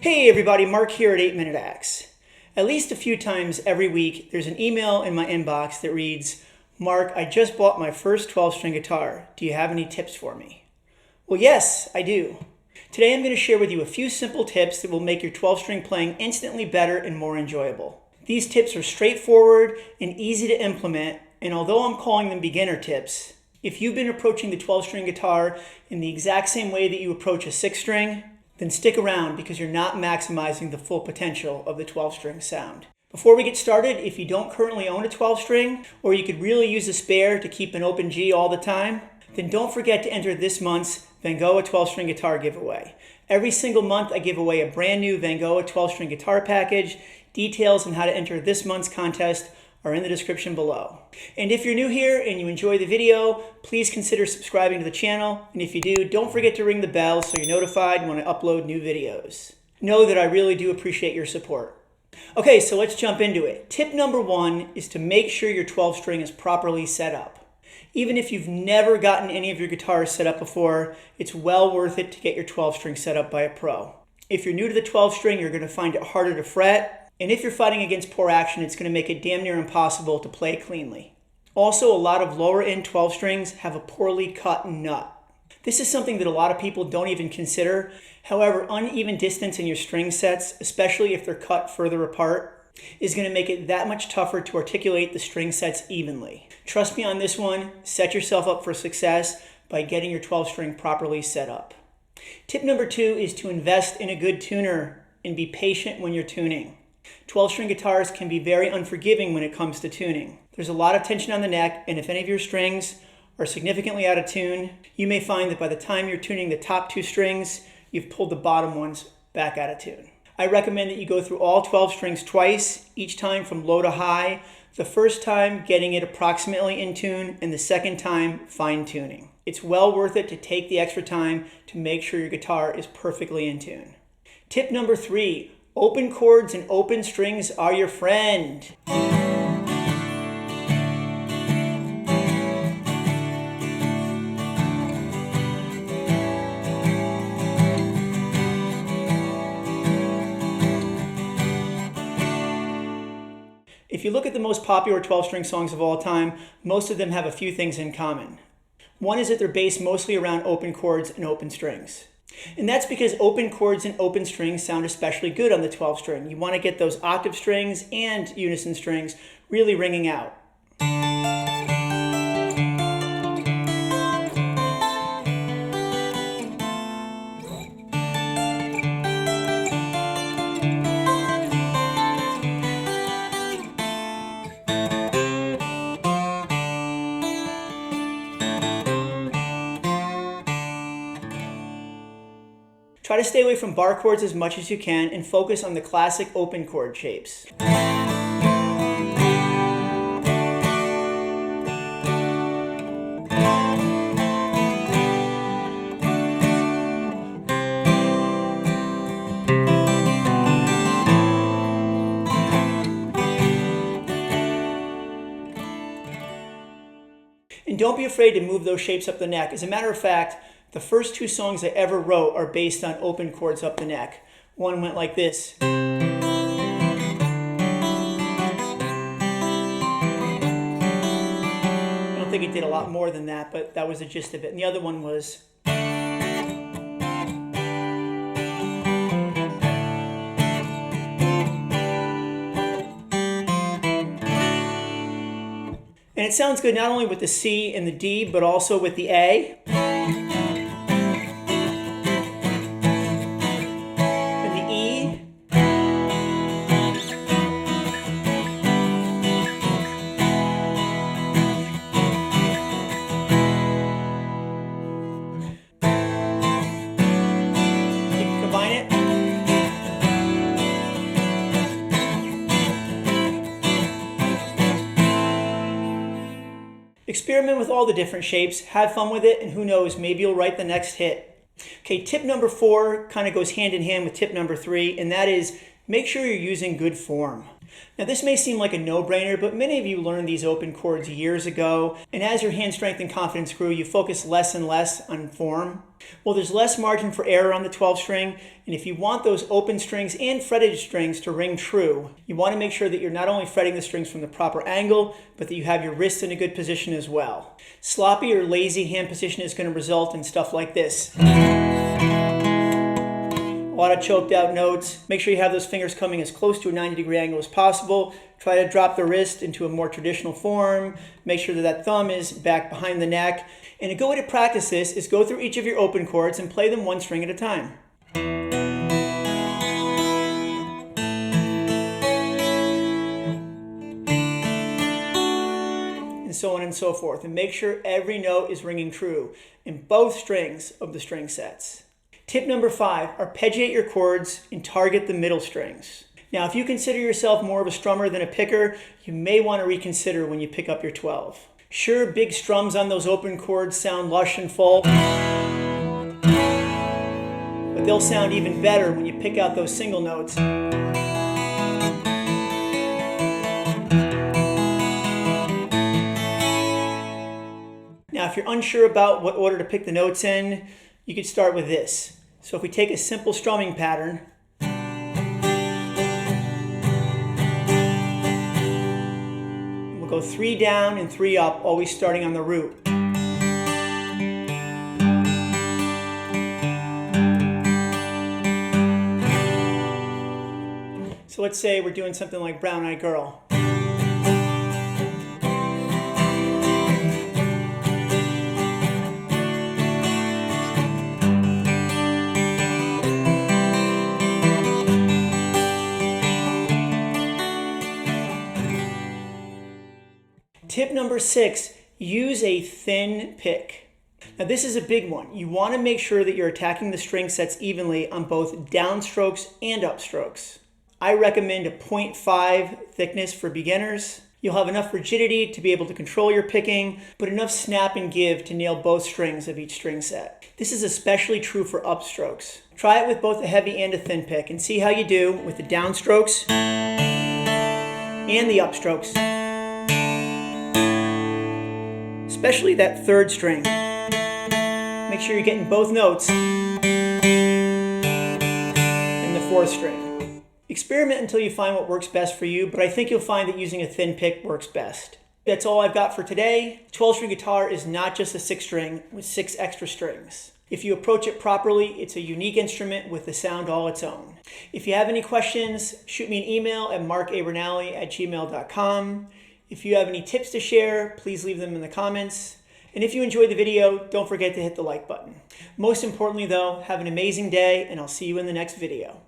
Hey everybody, Mark here at 8 Minute Axe. At least a few times every week, there's an email in my inbox that reads, Mark, I just bought my first 12-string guitar. Do you have any tips for me? Well, yes, I do. Today I'm going to share with you a few simple tips that will make your 12-string playing instantly better and more enjoyable. These tips are straightforward and easy to implement, and although I'm calling them beginner tips, if you've been approaching the 12-string guitar in the exact same way that you approach a 6-string, then stick around because you're not maximizing the full potential of the 12-string sound. Before we get started, if you don't currently own a 12-string, or you could really use a spare to keep an open G all the time, then don't forget to enter this month's VANGOA 12-string guitar giveaway. Every single month I give away a brand new VANGOA 12-string guitar package. Details on how to enter this month's contest are in the description below. And if you're new here and you enjoy the video, please consider subscribing to the channel. And if you do, don't forget to ring the bell so you're notified when I upload new videos. Know that I really do appreciate your support. Okay, so let's jump into it. Tip number 1 is to make sure your 12-string is properly set up. Even if you've never gotten any of your guitars set up before, it's well worth it to get your 12-string set up by a pro. If you're new to the 12-string, you're going to find it harder to fret. And if you're fighting against poor action, it's going to make it damn near impossible to play cleanly. Also, a lot of lower end 12 strings have a poorly cut nut. This is something that a lot of people don't even consider. However, uneven distance in your string sets, especially if they're cut further apart, is going to make it that much tougher to articulate the string sets evenly. Trust me on this one, set yourself up for success by getting your 12 string properly set up. Tip number 2 is to invest in a good tuner and be patient when you're tuning. 12-string guitars can be very unforgiving when it comes to tuning. There's a lot of tension on the neck, and if any of your strings are significantly out of tune, you may find that by the time you're tuning the top 2 strings, you've pulled the bottom ones back out of tune. I recommend that you go through all 12 strings twice, each time from low to high, the first time getting it approximately in tune, and the second time fine-tuning. It's well worth it to take the extra time to make sure your guitar is perfectly in tune. Tip number 3, open chords and open strings are your friend. If you look at the most popular 12-string songs of all time, most of them have a few things in common. One is that they're based mostly around open chords and open strings. And that's because open chords and open strings sound especially good on the 12 string. You want to get those octave strings and unison strings really ringing out. Try to stay away from bar chords as much as you can and focus on the classic open chord shapes. And don't be afraid to move those shapes up the neck. As a matter of fact, the first 2 songs I ever wrote are based on open chords up the neck. One went like this. I don't think it did a lot more than that, but that was the gist of it. And the other one was... And it sounds good not only with the C and the D, but also with the A. Experiment with all the different shapes, have fun with it, and who knows, maybe you'll write the next hit. Okay, tip number 4 kind of goes hand in hand with tip number 3, and that is make sure you're using good form. Now this may seem like a no-brainer, but many of you learned these open chords years ago, and as your hand strength and confidence grew, you focus less and less on form. Well, there's less margin for error on the 12 string, and if you want those open strings and fretted strings to ring true, you want to make sure that you're not only fretting the strings from the proper angle, but that you have your wrists in a good position as well. Sloppy or lazy hand position is going to result in stuff like this. A lot of choked out notes. Make sure you have those fingers coming as close to a 90-degree angle as possible. Try to drop the wrist into a more traditional form. Make sure that that thumb is back behind the neck. And a good way to practice this is go through each of your open chords and play them one string at a time. And so on and so forth. And make sure every note is ringing true in both strings of the string sets. Tip number 5, arpeggiate your chords and target the middle strings. Now, if you consider yourself more of a strummer than a picker, you may want to reconsider when you pick up your 12. Sure, big strums on those open chords sound lush and full, but they'll sound even better when you pick out those single notes. Now, if you're unsure about what order to pick the notes in, you could start with this. So if we take a simple strumming pattern, we'll go 3 down and 3 up, always starting on the root. So let's say we're doing something like Brown Eyed Girl. Tip number 6, use a thin pick. Now this is a big one. You want to make sure that you're attacking the string sets evenly on both downstrokes and upstrokes. I recommend a 0.5 thickness for beginners. You'll have enough rigidity to be able to control your picking, but enough snap and give to nail both strings of each string set. This is especially true for upstrokes. Try it with both a heavy and a thin pick and see how you do with the downstrokes and the upstrokes. Especially that third string. Make sure you're getting both notes in the fourth string. Experiment until you find what works best for you, but I think you'll find that using a thin pick works best. That's all I've got for today. 12-string guitar is not just a 6-string with 6 extra strings. If you approach it properly, it's a unique instrument with a sound all its own. If you have any questions, shoot me an email at markabernally@gmail.com. If you have any tips to share, please leave them in the comments. And if you enjoyed the video, don't forget to hit the like button. Most importantly though, have an amazing day and I'll see you in the next video.